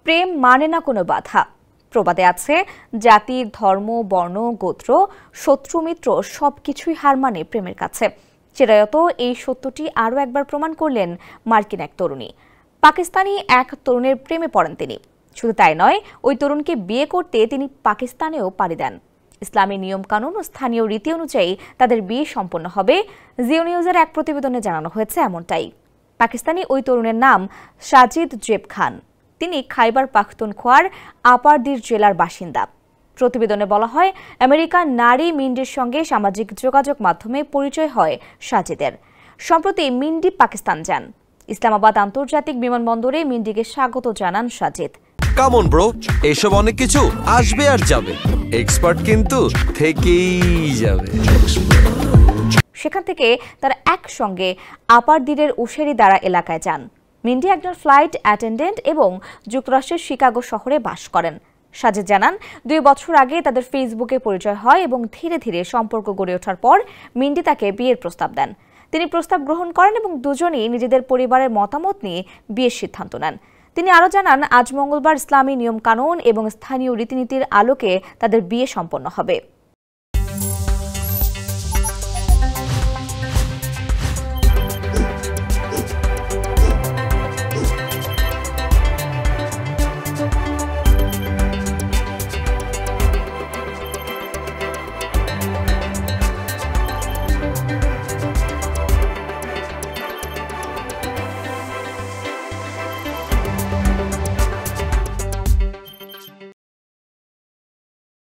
প্রেম মানে না কোনো বাধা। প্রবাদে আছে, জাতি, ধর্ম, বর্ণ, গোত্র, শত্রু, মিত্র সবকিছুই হার মানে প্রেমের কাছে। চিরায়ত এই সত্যটি আরও একবার প্রমাণ করলেন মার্কিন এক তরুণী। পাকিস্তানি এক তরুণের প্রেমে পড়েন তিনি। শুধু তাই নয়, ওই তরুণকে বিয়ে করতে তিনি পাকিস্তানেও পাড়ি দেন। ইসলামী নিয়মকানুন ও স্থানীয় রীতি অনুযায়ী তাদের বিয়ে সম্পন্ন হবে। জিও নিউজের এক প্রতিবেদনে জানানো হয়েছে এমনটাই। পাকিস্তানি ওই তরুণের নাম সাজিদ জেব খান। তিনি খাইবার পাখতুনখোয়ার আপারদির জেলার বাসিন্দা। প্রতিবেদনে বলা হয়, আমেরিকান নারী মিন্ডির সঙ্গে সামাজিক যোগাযোগ মাধ্যমে পরিচয় হয় সাজিদের। সম্প্রতি মিন্ডি পাকিস্তান যান। ইসলামাবাদ আন্তর্জাতিক বিমানবন্দরে মিন্ডিকে স্বাগত জানান সাজিদ। কামন ব্রো, এসব অনেক কিছু আসবে আর যাবে, এক্সপার্ট কিন্তু থেকেই যাবে। সেখান থেকে তারা একসঙ্গে আপারদিরের উশেরিদারা এলাকায় যান। মিন্ডি একজন ফ্লাইট অ্যাটেন্ডেন্ট এবং যুক্তরাষ্ট্রের শিকাগো শহরে বাস করেন। সাজিদ জানান, 2 বছর আগে তাদের ফেসবুকে পরিচয় হয় এবং ধীরে ধীরে সম্পর্ক গড়ে ওঠার পর মিন্ডি তাকে বিয়ের প্রস্তাব দেন। তিনি প্রস্তাব গ্রহণ করেন এবং দুজনেই নিজেদের পরিবারের মতামত নিয়ে বিয়ের সিদ্ধান্ত নেন। তিনি আরও জানান, আজ মঙ্গলবার ইসলামী নিয়মকানুন এবং স্থানীয় রীতিনীতির আলোকে তাদের বিয়ে সম্পন্ন হবে।